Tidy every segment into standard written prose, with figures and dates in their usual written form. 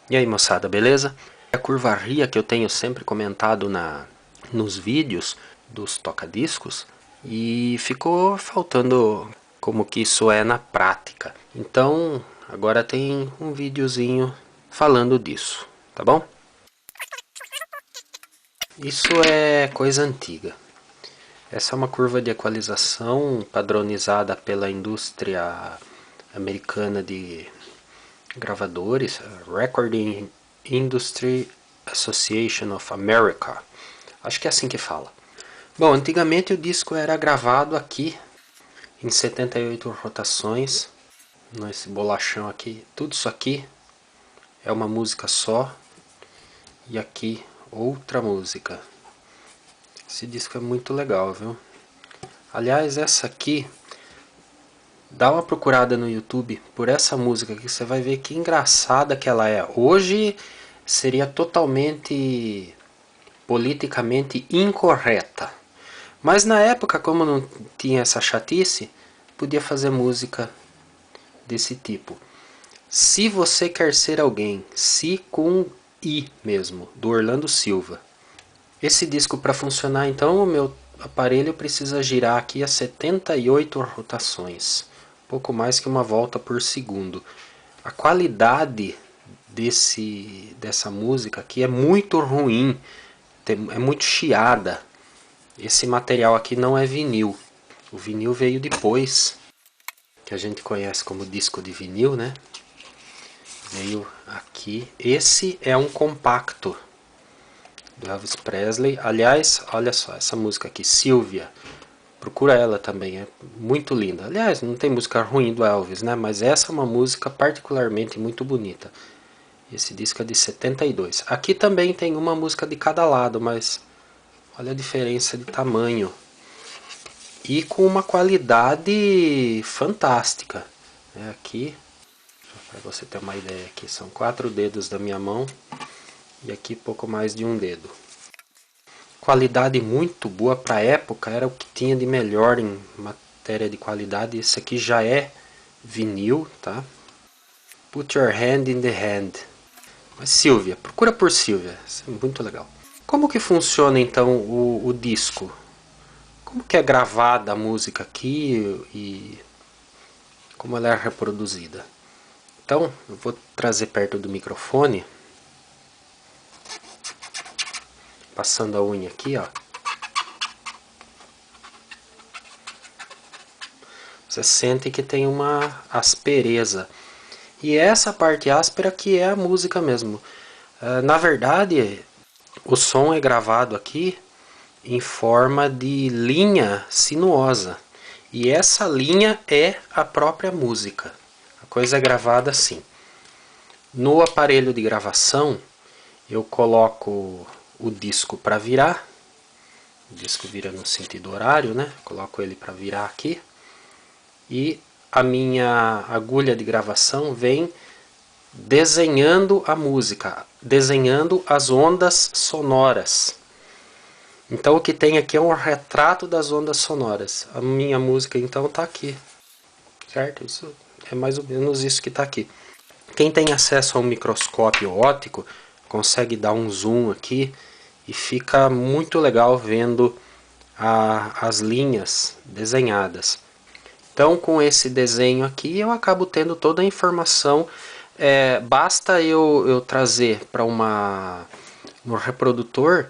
E aí, moçada, beleza? A curva RIA que eu tenho sempre comentado nos vídeos dos toca-discos e ficou faltando como que isso é na prática. Então, agora tem um videozinho falando disso, tá bom? Isso é coisa antiga. Essa é uma curva de equalização padronizada pela indústria americana de gravadores, Recording Industry Association of America. Acho que é assim que fala. Bom, antigamente o disco era gravado aqui em 78 rotações, nesse bolachão aqui. Tudo isso aqui é uma música só e aqui outra música. Esse disco é muito legal, viu? Aliás, essa aqui, dá uma procurada no YouTube por essa música que você vai ver que engraçada que ela é. Hoje seria totalmente politicamente incorreta. Mas na época, como não tinha essa chatice, podia fazer música desse tipo. Se você quer ser alguém, se com I mesmo, do Orlando Silva. Esse disco para funcionar, então, o meu aparelho precisa girar aqui a 78 rotações, pouco mais que uma volta por segundo. A qualidade dessa música aqui é muito ruim, é muito chiada. Esse material aqui não é vinil. O vinil veio depois, que a gente conhece como disco de vinil, né? Veio aqui. Esse é um compacto do Elvis Presley. Aliás, olha só essa música aqui, Sylvia. Procura ela também, é muito linda. Aliás, não tem música ruim do Elvis, né? Mas essa é uma música particularmente muito bonita. Esse disco é de 72. Aqui também tem uma música de cada lado, mas olha a diferença de tamanho. E com uma qualidade fantástica. Aqui, para você ter uma ideia, aqui são 4 dedos da minha mão e aqui pouco mais de um dedo. Qualidade muito boa para a época, era o que tinha de melhor em matéria de qualidade. Esse aqui já é vinil, tá? Put Your Hand in the Hand. Mas Sylvia, procura por Sylvia, isso é muito legal. Como que funciona então o disco? Como que é gravada a música aqui e como ela é reproduzida? Então, eu vou trazer perto do microfone, passando a unha aqui, ó. Você sente que tem uma aspereza. E essa parte áspera que é a música mesmo. Na verdade, o som é gravado aqui em forma de linha sinuosa. E essa linha é a própria música. A coisa é gravada assim. No aparelho de gravação, eu coloco o disco para virar. O disco vira no sentido horário, né? Coloco ele para virar aqui. E a minha agulha de gravação vem desenhando a música, desenhando as ondas sonoras. Então o que tem aqui é um retrato das ondas sonoras. A minha música então está aqui, certo? Isso é mais ou menos isso que está aqui. Quem tem acesso a um microscópio óptico consegue dar um zoom aqui e fica muito legal vendo as linhas desenhadas. Então com esse desenho aqui eu acabo tendo toda a informação. Basta eu trazer para no reprodutor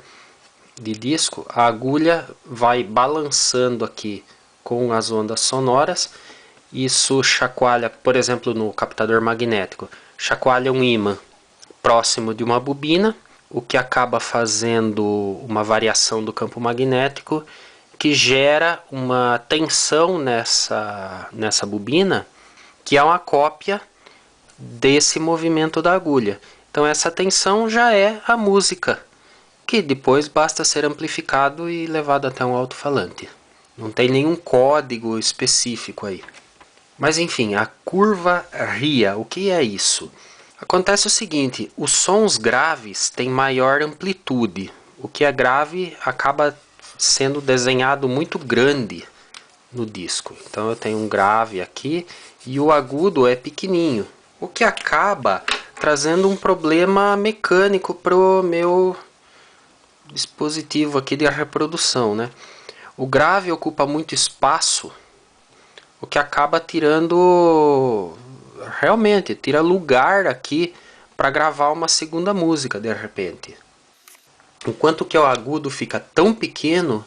de disco, a agulha vai balançando aqui com as ondas sonoras. Isso chacoalha, por exemplo, no captador magnético, chacoalha um ímã próximo de uma bobina, o que acaba fazendo uma variação do campo magnético que gera uma tensão nessa bobina, que é uma cópia desse movimento da agulha. Então essa tensão já é a música, que depois basta ser amplificado e levado até um alto-falante. Não tem nenhum código específico aí. Mas enfim, a curva RIA, o que é isso? Acontece o seguinte, os sons graves têm maior amplitude. O que é grave acaba sendo desenhado muito grande no disco. Então eu tenho um grave aqui e o agudo é pequenininho. O que acaba trazendo um problema mecânico pro meu dispositivo aqui de reprodução, né? O grave ocupa muito espaço, o que acaba tirando, realmente, tira lugar aqui para gravar uma segunda música de repente. Enquanto que o agudo fica tão pequeno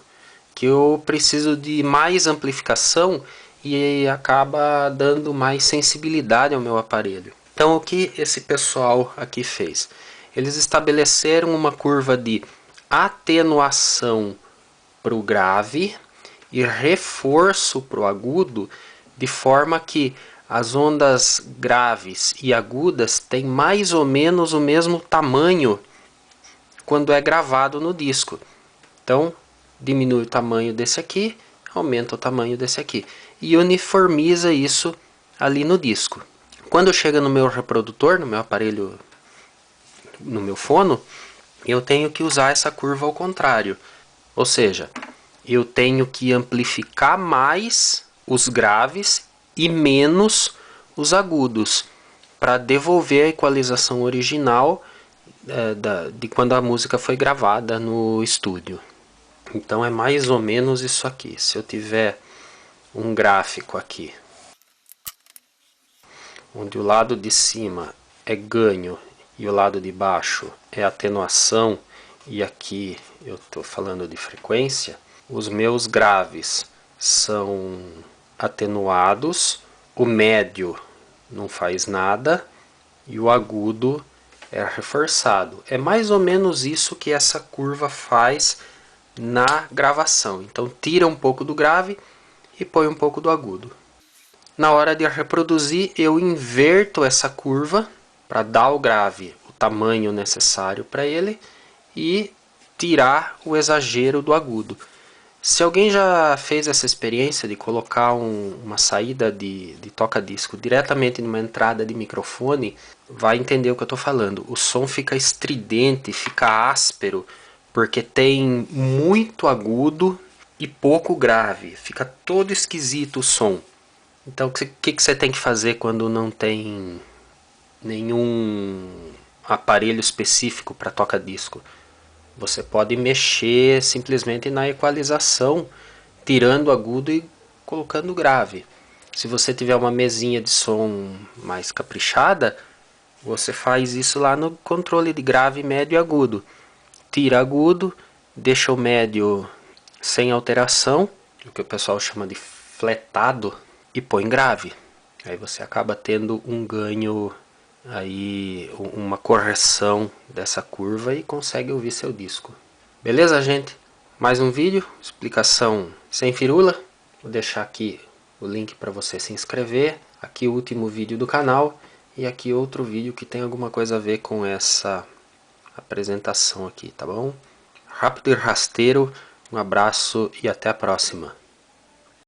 que eu preciso de mais amplificação e acaba dando mais sensibilidade ao meu aparelho. Então o que esse pessoal aqui fez? Eles estabeleceram uma curva de atenuação para o grave e reforço para o agudo, de forma que as ondas graves e agudas têm mais ou menos o mesmo tamanho quando é gravado no disco. Então, diminui o tamanho desse aqui, aumenta o tamanho desse aqui. E uniformiza isso ali no disco. Quando chega no meu reprodutor, no meu aparelho, no meu fono, eu tenho que usar essa curva ao contrário. Ou seja, eu tenho que amplificar mais os graves e menos os agudos, para devolver a equalização original de quando a música foi gravada no estúdio. Então é mais ou menos isso aqui. Se eu tiver um gráfico aqui, onde o lado de cima é ganho e o lado de baixo é atenuação, e aqui eu estou falando de frequência, os meus graves são atenuados, o médio não faz nada e o agudo é reforçado. É mais ou menos isso que essa curva faz na gravação. Então tira um pouco do grave e põe um pouco do agudo. Na hora de reproduzir, eu inverto essa curva para dar ao grave o tamanho necessário para ele e tirar o exagero do agudo. Se alguém já fez essa experiência de colocar uma saída de toca-disco diretamente numa entrada de microfone, vai entender o que eu estou falando. O som fica estridente, fica áspero, porque tem muito agudo e pouco grave. Fica todo esquisito o som. Então o que você tem que fazer quando não tem nenhum aparelho específico para toca-disco? Você pode mexer simplesmente na equalização, tirando o agudo e colocando grave. Se você tiver uma mesinha de som mais caprichada, você faz isso lá no controle de grave, médio e agudo. Tira agudo, deixa o médio sem alteração, o que o pessoal chama de fletado, e põe grave. Aí você acaba tendo um ganho, aí uma correção dessa curva e consegue ouvir seu disco. Beleza, gente? Mais um vídeo, explicação sem firula. Vou deixar aqui o link para você se inscrever. Aqui o último vídeo do canal e aqui outro vídeo que tem alguma coisa a ver com essa apresentação aqui, tá bom? Rápido e rasteiro, um abraço e até a próxima.